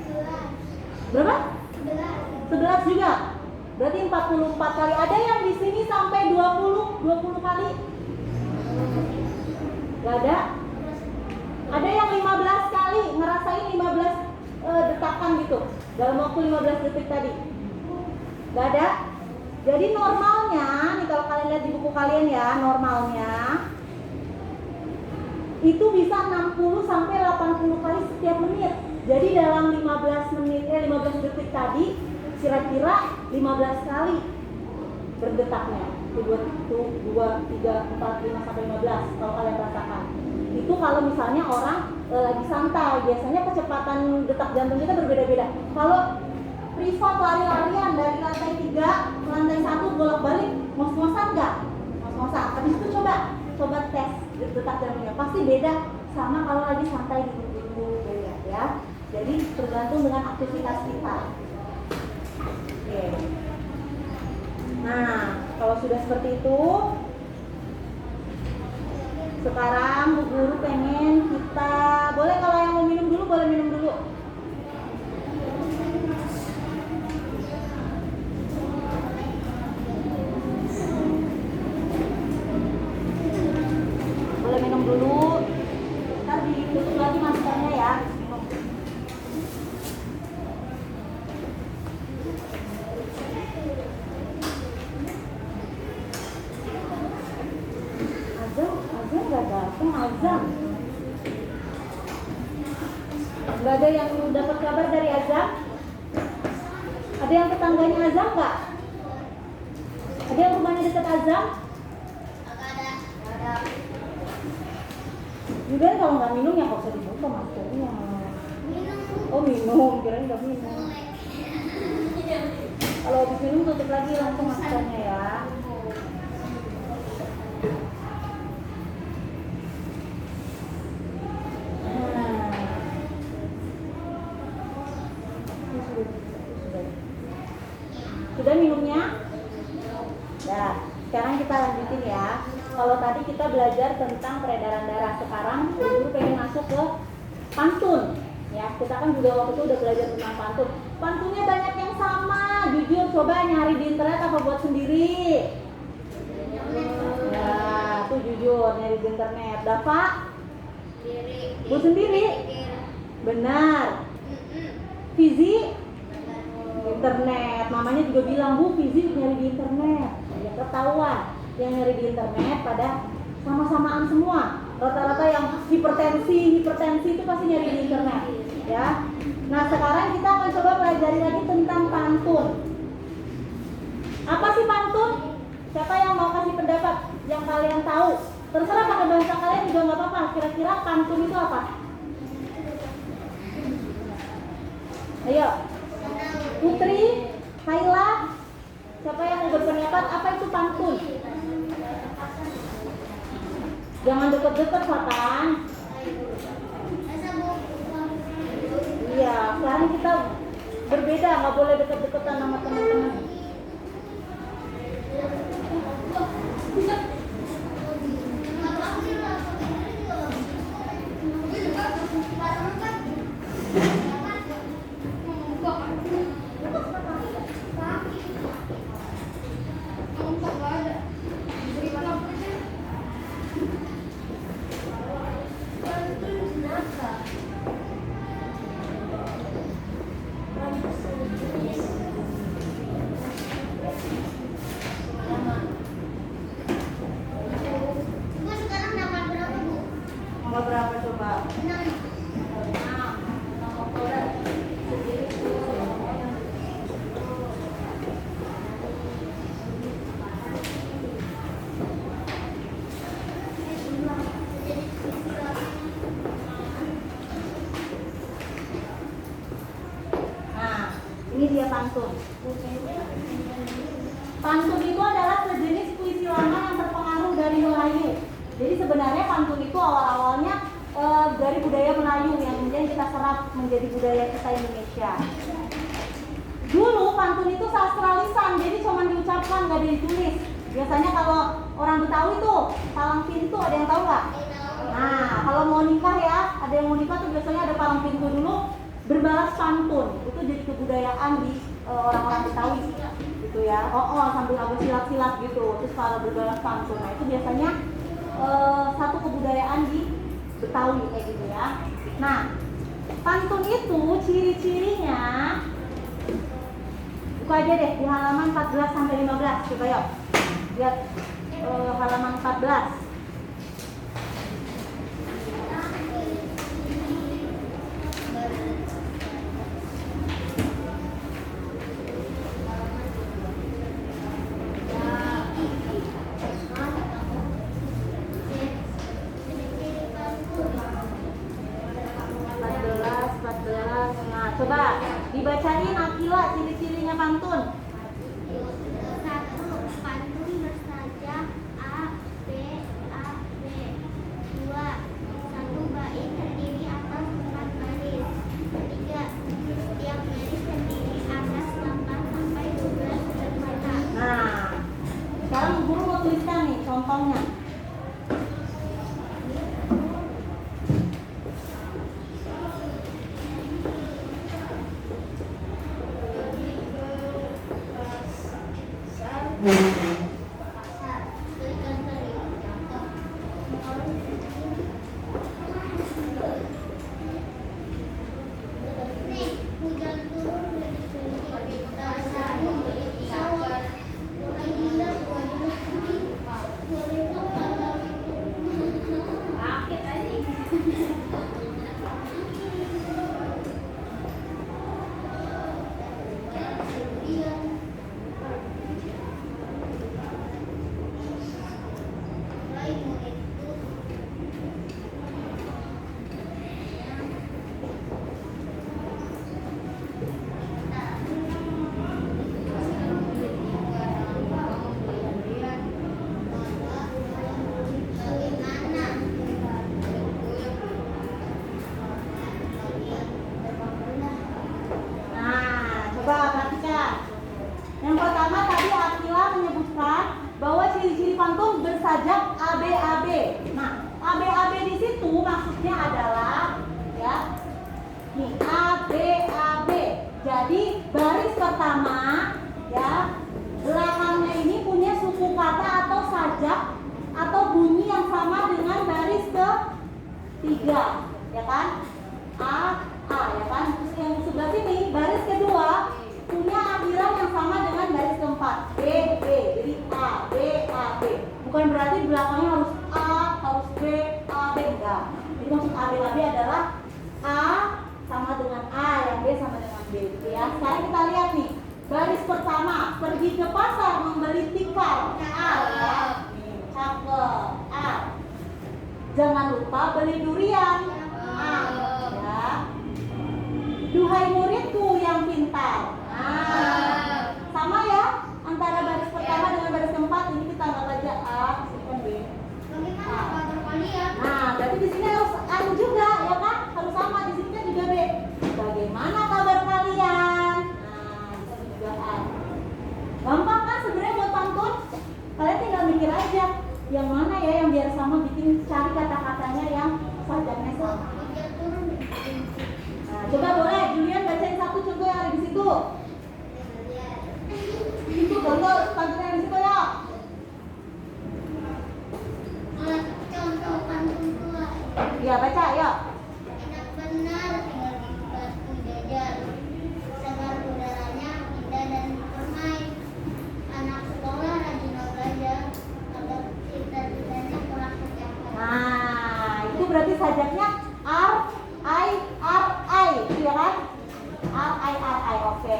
11. Berapa? 11. 11 juga. Berarti 44 kali. Ada yang di sini sampai 20 kali? Gak ada? Ada yang 15 kali, ngerasain 15 detakan gitu dalam waktu 15 detik tadi? Gak ada? Jadi normalnya, nih kalau kalian lihat di buku kalian ya, normalnya itu bisa 60 sampai 80 kali setiap menit. Jadi dalam 15 detik tadi kira-kira 15 kali berdetaknya. 1, 2, 3, 4, 5 sampai 15 kalau kalian rasakan. Itu kalau misalnya orang lagi santai, biasanya kecepatan detak jantung kita berbeda-beda. Kalau privat lari-larian dari lantai 3 ke lantai 1 bolak-balik, ngos-ngosan nggak? Ngos-ngosan. Habis itu coba tes detak jantungnya. Pasti beda sama kalau lagi santai di duduk beda ya. Jadi tergantung dengan aktivitas kita. Oke. Nah, kalau sudah seperti itu, sekarang Bu Guru pengen kita, boleh kalau yang mau minum dulu, boleh minum dulu. Boleh minum dulu. Ntar ditutup lagi maskernya ya. Minum. Azam gak datang, Azam. Gak ada yang dapat kabar dari Azam? Ada yang tetangganya Azam gak? Ada yang rumahnya dekat Azam? Ada. Juga kalau nggak minum ya nggak usah dibuka maskernya. Minum Oh minum, kirain nggak minum. Kalau habis minum tutup lagi langsung maskernya ya. Sudah minumnya? Nah, sekarang kita lanjutin ya. Kalau tadi kita belajar tentang peredaran darah, sekarang guru pengen masuk ke pantun. Ya, kita kan juga waktu itu udah belajar tentang pantun. Pantunnya banyak yang sama. Jujur, coba nyari di internet apa buat sendiri? Ya, tuh jujur nyari di internet. Dava? Buat sendiri? Benar. Fizi? Internet. Mamanya juga bilang, Bu, Fizi nyari di internet. Ya ketahuan. Yang nyari di internet pada sama-samaan semua. Rata-rata yang hipertensi itu pasti nyari di internet. Ya. Nah, sekarang kita akan coba pelajari lagi tentang pantun. Apa sih pantun? Siapa yang mau kasih pendapat yang kalian tahu? Terserah pakai bahasa kalian juga nggak apa-apa. Kira-kira pantun itu apa? Ayo. Putri, Kaila, siapa yang mau berpendapat apa itu pantun? Jangan deket-deket, Fatan. Iya, sekarang kita berbeda, nggak boleh deket-deketan sama teman-teman. Berapa coba? 6. Nah, ini dia pantun. Pantun itu adalah sejenis puisi lama yang terpengaruh dari Melayu. Jadi sebenarnya pantun itu awal-awalnya dari budaya Melayu yang kemudian kita serap menjadi budaya kita Indonesia. Dulu pantun itu sastra lisan, jadi cuma diucapkan, nggak ditulis. Biasanya kalau orang Betawi tuh palang pintu, ada yang tahu nggak? Nah, kalau mau nikah ya, ada yang mau nikah tuh biasanya ada palang pintu dulu, berbalas pantun. Itu jadi kebudayaan di orang-orang Betawi, gitu ya. Sambil agak silat-silat gitu, terus kalau berbalas pantun. Nah itu biasanya satu kebudayaan di Betawi kayak gitu ya. Nah, pantun itu ciri-cirinya buka aja deh di halaman 14 sampai 15. Coba yuk. Lihat halaman 14. Coba dibacain Akila ciri-cirinya pantun. 1. Pantun bersaja A, B, A, B. 2. 1 bait terdiri atas 4 baris. 3. Setiap baris terdiri atas 8 sampai 12 kata. Nah, sekarang guru mau tuliskan nih contohnya. pertama, ya, belakangnya ini punya suku kata atau sajak atau bunyi yang sama dengan baris ketiga, ya kan? A, ya kan? Terus yang sebelah sini, baris kedua punya akhiran yang sama dengan baris keempat, B. Jadi A, B. Bukan berarti belakangnya harus A, harus B, enggak. Jadi maksud A, B adalah A sama dengan A, yang B sama dengan B, gitu ya. Sekarang kita lihat nih, baris pertama, pergi ke pasar membeli tikar, A, ya. Nih, cakep, A. Jangan lupa beli durian, A, ya. Duhai muridku yang pintar, sama ya, antara baris pertama dengan baris keempat ini kita anggap aja A, sini kan B. Bagaimana kabar kalian? Nah, berarti di sini harus A juga, ya kan? Harus sama, di sini kan juga B. Bagaimana kabar kalian? Nah, di sini juga A. Gampang kan sebenarnya buat pantun? Kalian tinggal mikir aja, yang mana ya yang biar sama, bikin cari kata-katanya yang sajaknya sama. Hujan turun. Nah, coba boleh Julian bacain satu contoh yang ada di situ. Itu contoh pantun yang di situ ya. Contoh pantun tua. Iya, baca ya. Enak benar tinggal di batu jajar. Segar udaranya indah dan permai. Anak sekolah rajin belajar agar cita-citanya kelak tercapai. Nah, itu berarti sajaknya R I, gitu ya kan? R I, oke.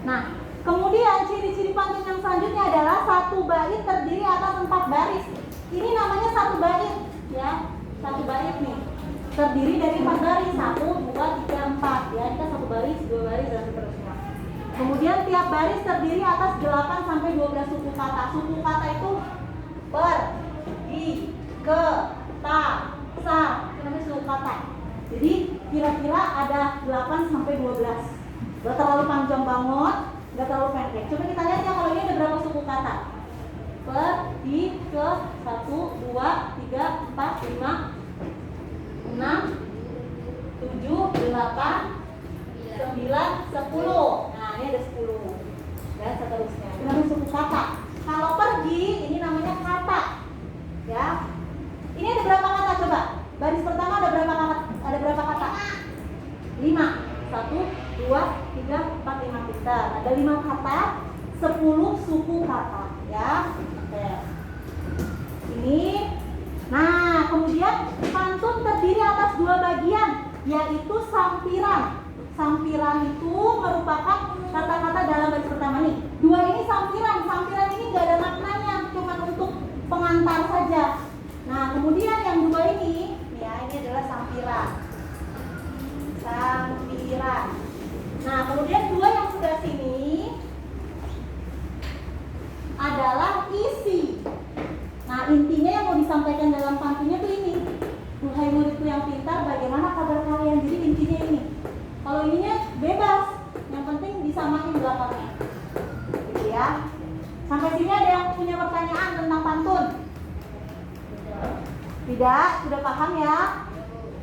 Nah, kemudian ciri-ciri pantun yang selanjutnya adalah satu bait terdiri atas 4 baris. Ini namanya satu bait, ya. Satu bait nih, terdiri dari 4 baris, 1, 2, 3, 4, ya. Kita satu baris, 2 baris dan seterusnya. Kemudian tiap baris terdiri atas 8 sampai 12 suku kata. Suku kata itu per, gi, ke, ta, sa, itu namanya suku kata. Jadi kira-kira ada 8 sampai 12. Gak terlalu panjang banget, gak terlalu pendek. Coba kita lihat ya, kalau ini ada berapa suku kata? Per, di, ke, 1, 2, 3, 4, 5, 6, 7, 8, 9, 10. Nah, ini ada 10. Dan seterusnya. Itu namanya suku kata. Kalau pergi, ini namanya kata. Ya. Ini ada berapa kata coba? Baris pertama ada berapa kata? Ada berapa kata? 5. 1, 2, 3, 4, 5 kita. Ada 5 kata, 10 suku kata, ya. Oke. Ini. Nah, kemudian pantun terdiri atas 2 bagian, yaitu sampiran. Sampiran itu merupakan kata-kata dalam baris pertama nih. 2 ini sampiran. Sampiran ini nggak ada maknanya, cuma untuk pengantar saja. Nah, kemudian yang 2 ini, ya, ini adalah sampiran. Sampiran. Nah, kemudian 2 yang sebelah sini adalah isi. Nah, intinya yang mau disampaikan dalam pantunnya tuh ini. Duhai muridku yang pintar, bagaimana kabar kalian? Jadi intinya ini. Kalau ininya bebas, yang penting disamain belakangnya. Gitu ya. Sampai sini ada yang punya pertanyaan tentang pantun? Tidak? Sudah paham ya?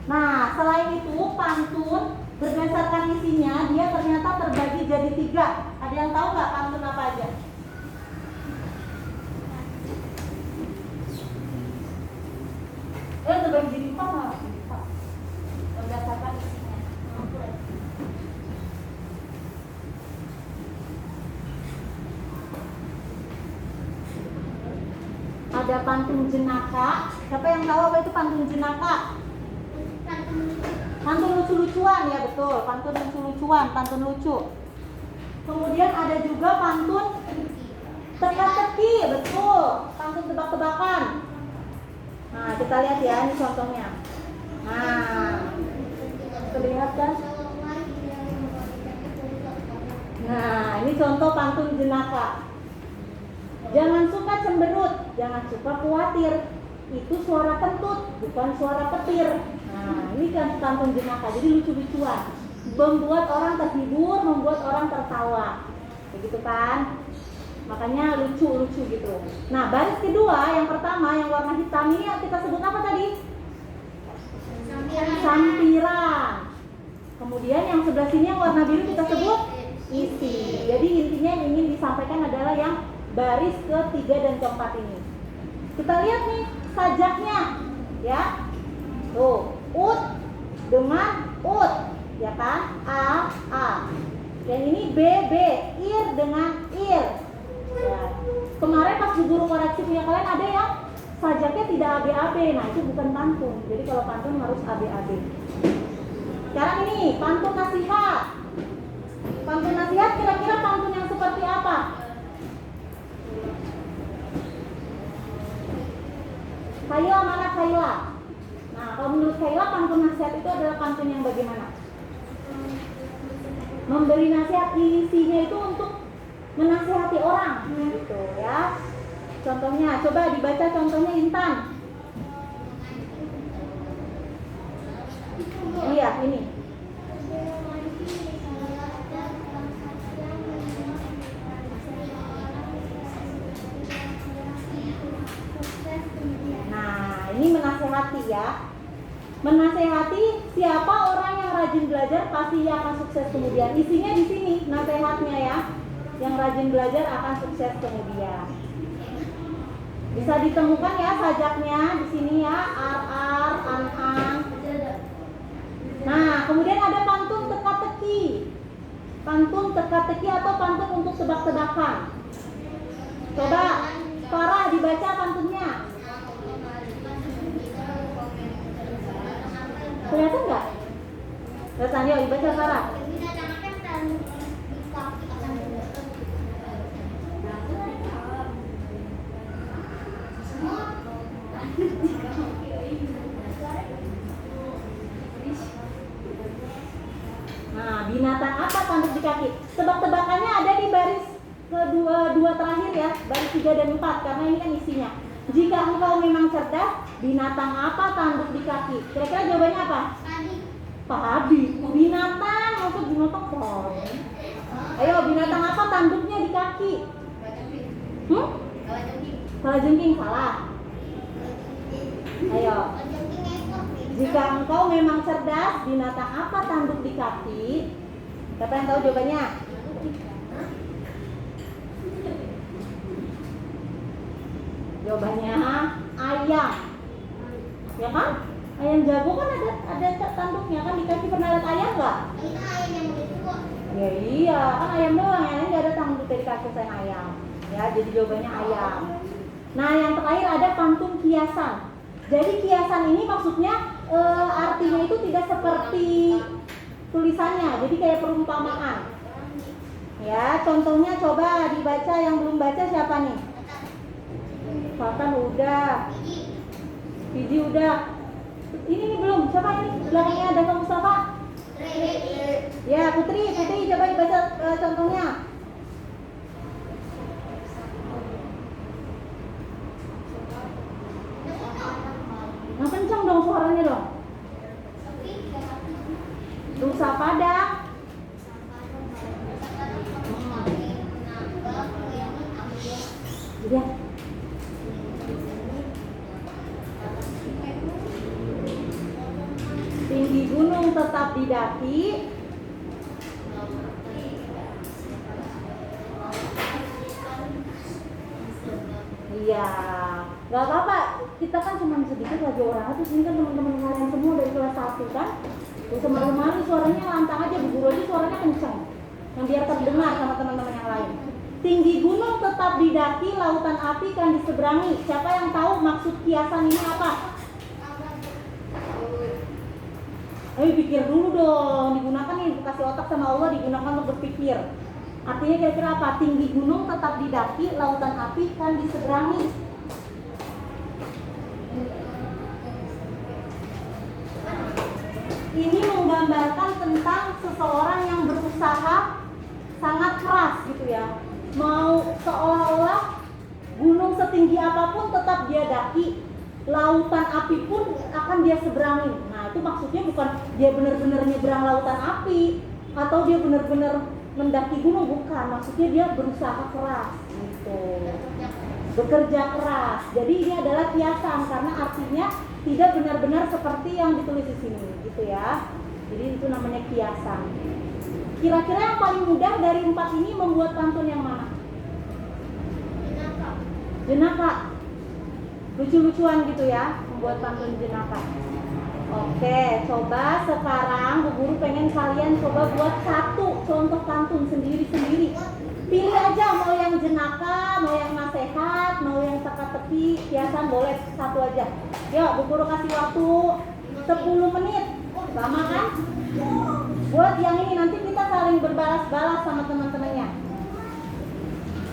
Nah, selain itu pantun berdasarkan isinya dia ternyata terbagi jadi 3. Ada yang tahu nggak pantun apa aja? Terbagi jadi 4 lah. Berdasarkan isinya. Ada pantun jenaka. Siapa yang tahu apa itu pantun jenaka? Pantun lucu-lucuan, ya betul. Pantun lucu-lucuan, pantun lucu. Kemudian ada juga pantun teka-teki, betul. Pantun tebak-tebakan. Nah, kita lihat ya, ini contohnya. Nah, terlihat kan? Nah, ini contoh pantun jenaka. Jangan suka cemberut, jangan suka khawatir. Itu suara kentut, bukan suara petir. Nah, ini kan pantun jenaka, jadi lucu-lucuan. Membuat orang terhibur, membuat orang tertawa. Begitu kan? Makanya lucu-lucu gitu. Nah, baris kedua, yang pertama, yang warna hitam ini kita sebut apa tadi? Sampiran. Kemudian yang sebelah sini yang warna biru kita sebut isi. Jadi intinya yang ingin disampaikan adalah yang baris ke-3 dan ke-4 ini. Kita lihat nih sajaknya, ya. Tuh, ut dengan ut, ya kan? A. Yang ini B, ir dengan ir. Ya. Kemarin pas di guru koreksi punya kalian ada yang sajaknya tidak AB-AB. Nah, itu bukan pantun. Jadi kalau pantun harus AB-AB. Sekarang ini pantun nasihat. Pantun nasihat kira-kira pantun yang seperti apa? Khaila mana Khaila? Nah, kalau menurut Khaila pantun nasihat itu adalah pantun yang bagaimana? Memberi nasihat, isinya itu untuk menasihati orang, gitu ya. Contohnya, coba dibaca contohnya Intan. Iya, ini. Nah, ini menasehati ya. Menasehati siapa orang yang rajin belajar pasti ia akan sukses kemudian. Isinya di sini nasihatnya ya. Yang rajin belajar akan sukses kemudian. Bisa ditemukan ya sajaknya di sini ya, ar, an. Nah, kemudian ada pantun teka-teki. Pantun teka-teki atau pantun untuk tebak-tebakan. Coba Farah dibaca pantunnya. Kelihatan nggak? Kelihatan, yuk dibaca Farah. Nah, binatang apa tanduk di kaki? Tebak-tebakannya ada di baris kedua terakhir ya, baris 3 dan 4 karena ini kan isinya. Jika engkau memang cerdas, binatang apa tanduk di kaki? Kira-kira jawabannya apa? Padi. Binatang, maksud binatang kok? Ayo, binatang apa tanduknya di kaki? Kalajengking salah. Ayo. Jika engkau memang cerdas, binatang apa tanduk di kaki? Siapa yang tahu jawabannya? Jawabannya ayam. Ya kan? Ayam jago kan ada tanduknya kan di kaki. Pernah lihat ayam nggak? Ini ayam yang itu kok. Ya iya, kan ayam doang, yang lain nggak ada tanduk dari kaki selain ayam. Ya, jadi jawabannya ayam. Nah, yang terakhir ada pantun kiasan. Jadi kiasan ini maksudnya artinya itu tidak seperti tulisannya, jadi kayak perumpamaan. Ya, contohnya coba dibaca, yang belum baca siapa nih? Fatan udah, Fiji udah. Ini nih belum, siapa ini? Belakangnya ada Kak Mustafa. Ya, Putri coba dibaca contohnya. Nah, kencang dong suaranya dong. Rusa Padang. Ya. Tinggi gunung tetap didaki. Iya, nggak apa-apa. Kita kan cuma sedikit lagi orang. Terus ini kan teman-teman kalian semua dari kelas 1 kan. Terus malu-malu suaranya lantang aja, Bu Guru aja suaranya kenceng. Yang biar terdengar sama teman-teman yang lain. Tinggi gunung tetap didaki, lautan api kan diseberangi. Siapa yang tahu maksud kiasan ini apa? Ayo pikir dulu dong. Digunakan nih, kasih otak sama Allah, digunakan untuk berpikir. Artinya kira-kira apa? Tinggi gunung tetap didaki, lautan api kan diseberangi. Ini menggambarkan tentang seseorang yang berusaha sangat keras gitu ya. Mau seolah-olah gunung setinggi apapun tetap dia daki, lautan api pun akan dia seberangi. Nah, itu maksudnya bukan dia benar-benar nyebrang lautan api atau dia benar-benar mendaki gunung, bukan. Maksudnya dia berusaha keras gitu. Bekerja keras. Jadi ini adalah kiasan karena artinya tidak benar-benar seperti yang ditulis di sini gitu ya. Jadi itu namanya kiasan. Kira-kira yang paling mudah dari 4 ini membuat pantun yang mana? Jenaka. Lucu-lucuan gitu ya, membuat pantun jenaka. Oke, coba sekarang Bu Guru pengen kalian coba buat satu contoh pantun sendiri-sendiri. Pilih aja mau yang jenaka, mau yang nasihat, mau yang teka-teki, kiasan boleh satu aja. Yuk, Bu Guru kasih waktu 10 menit. Sama kan? Buat yang ini nanti kita saling berbalas-balas sama teman-temannya.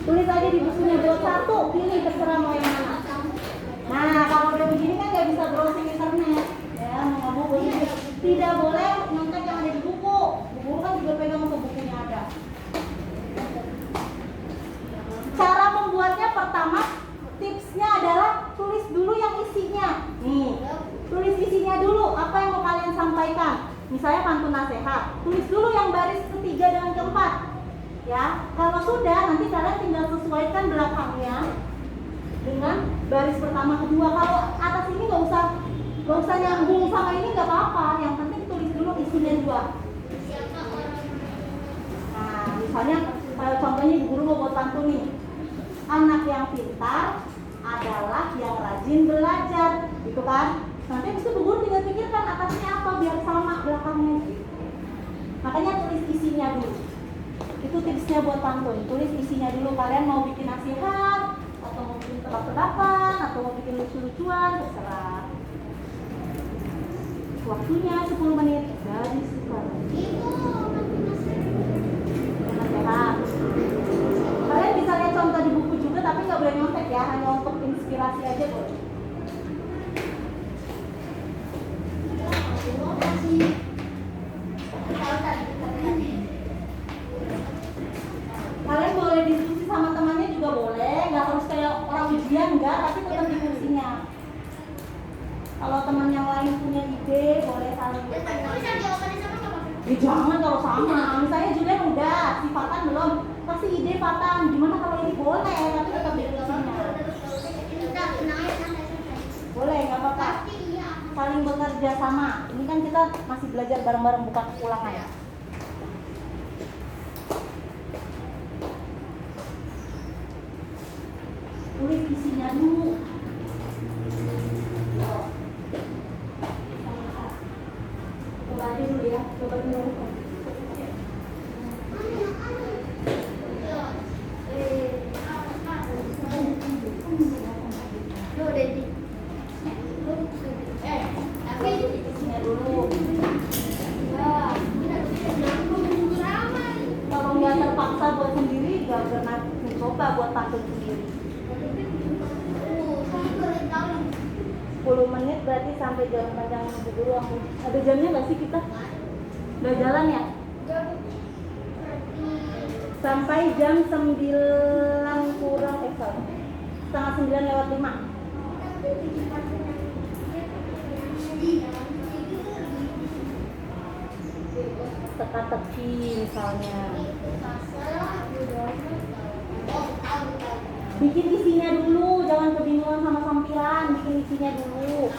Tulis aja di bukunya buat satu, pilih terserah mau yang mana. Nah, kalau udah begini kan nggak bisa browsing internet. Ya, mau begini. Tidak boleh nyontek yang ada di buku. Buku kan juga pegang untuk bukunya ada. Cara membuatnya pertama, tipsnya adalah tulis dulu yang isinya. Nih, tulis isinya dulu. Apa yang mau kalian sampaikan? Misalnya pantun nasihat. Tulis dulu yang baris ketiga dan keempat. Ya, kalau sudah nanti kalian tinggal sesuaikan belakangnya dengan baris pertama kedua. Kalau atas ini nggak usah nyambung sama ini nggak apa-apa. Yang penting tulis dulu isinya dua. Nah, misalnya contohnya Bu Guru mau buat pantun nih. Anak yang pintar adalah yang rajin belajar, gitu kan? Nanti itu Bu Guru tinggal pikirkan atasnya apa biar sama belakangnya. Makanya tulis isinya dulu. Itu tipsnya buat pantun. Tulis isinya dulu. Kalian mau bikin nasihat atau mau bikin tebak-tebakan atau mau bikin lucu-lucuan, terserah. Waktunya 10 menit. Jadi sekarang. Nasihat. Kalian bisa lihat contoh di buku juga, tapi nggak boleh nyontek ya, hanya untuk inspirasi aja boleh. Kalian boleh diskusi sama temannya juga boleh, nggak harus kayak orang ujian enggak, tapi tetap diskusinya. Kalau teman yang lain punya ide, boleh saling. Jangan kalau sama. Misalnya Julian udah, si Fatan belum, kasih ide Fatan. Gimana kalau ini boleh, tapi tetap diskusinya. Boleh, nggak apa-apa. Saling bekerja sama. Ini kan kita masih belajar bareng-bareng, bukan keulangan ya. Tulis isinya dulu. Coba aja dulu ya, coba dulu. Isinya dulu. Kalau nggak terpaksa buat sendiri, nggak pernah coba buat pantun sendiri. 10 menit berarti sampai jam panjang dulu. Ada jamnya nggak sih kita? Udah jalan ya? Sampai jam 9 kurang setengah 9 lewat 5. Teka-teki misalnya. Bikin isinya dulu, jangan kebingungan sama sampiran, bikin isinya dulu.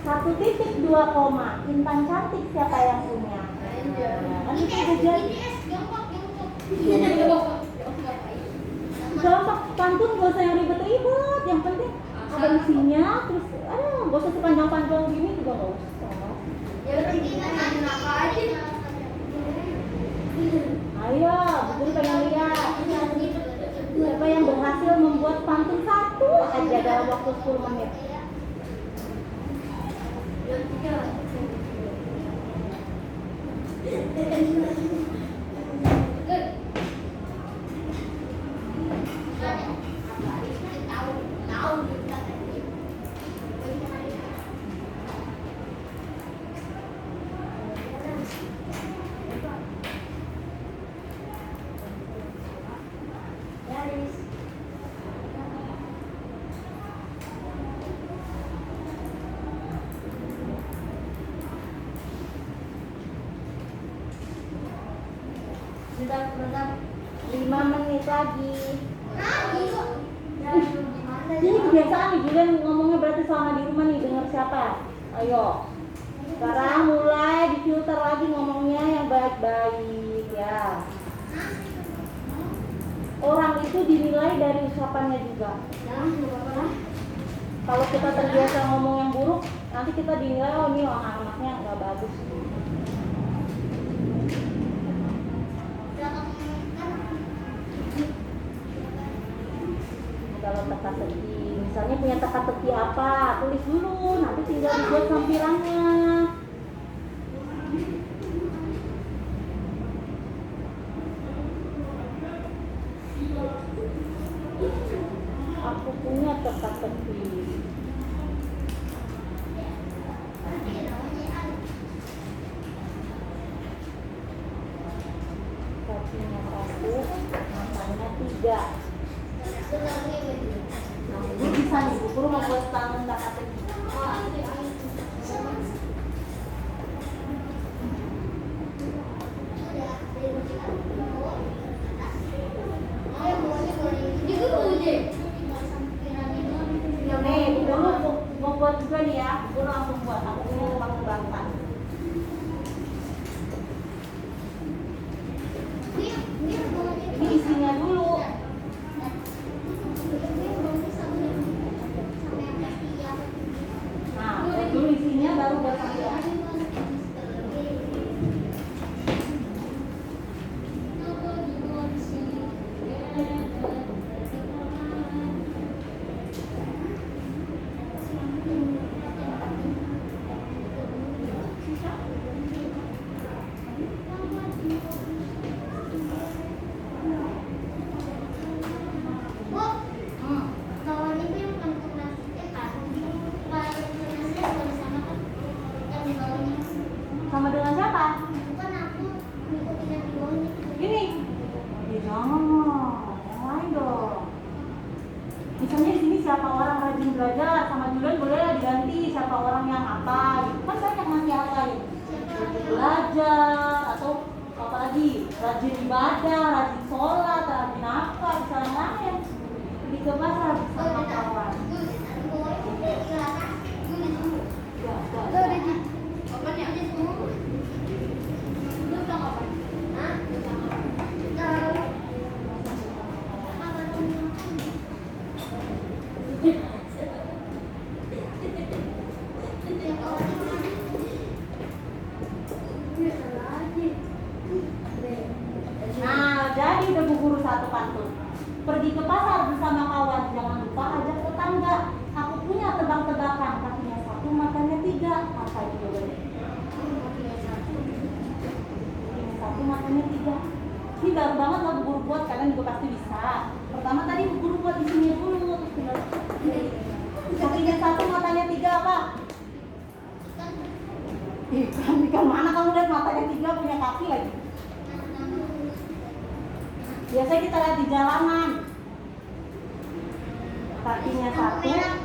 Satu titik 2 koma, intan cantik siapa yang punya? Kan itu udah jadi. Gampang, pantun gak usah yang ribet-ribet, yang penting ada isinya, terus gak usah sepanjang-panjang gini juga gak usah. Ayo, Bu Guru pengen lihat siapa yang berhasil membuat pantun satu aja dalam waktu 10 menit. Bentar, 5 menit lagi. kebiasaan nih Julian ngomongnya berarti selama di rumah nih dengar siapa? Ayo. Sekarang mulai difilter lagi ngomongnya yang baik-baik ya. Orang itu dinilai dari ucapannya juga. Kalau kita terbiasa ngomong yang buruk, nanti kita dinilai oh ini anak-anaknya nggak bagus. Kalau teka-teki, misalnya punya teka-teki apa, tulis dulu, nanti tinggal dibuat sampirannya. Aku punya teka-teki. Kakinya 1, matanya 3. Nah, ini bisa nih, Bu Guru mau buat tangan teka-teki. Nih, Bu Guru mau buat juga nih ya, Bu Guru langsung buat. Aku punya tebak-tebakan. Ini isinya dulu. Nah, buat dulu isinya baru buat sampiran. Sama dengan siapa? Ini. Ya jangan lah, yang lain dong. Misalnya di sini siapa orang rajin belajar, sama Julian boleh diganti siapa orang yang apa gitu. Kan banyak nanti yang lain. Rajin belajar atau apa lagi? Rajin ibadah, rajin sholat, rajin apa, bisa yang lain. Pergi ke pasar bersama kawan. Nah, jadi udah Bu Guru satu pantun. Pergi ke pasar bersama kawan, jangan lupa ajak tetangga. Aku punya tebak-tebakan, kakinya 1, matanya 3. Apa itu jawabannya? Kakinya 1, matanya 3. Ini gampang banget lah Bu Guru buat, kalian juga pasti bisa. Pertama tadi Bu Guru buat isinya dulu, terus tinggal kakinya 1, matanya 3 apa? Ikan mana kamu lihat matanya 3 punya kaki lagi? Biasanya kita lihat di jalanan. Kakinya 1,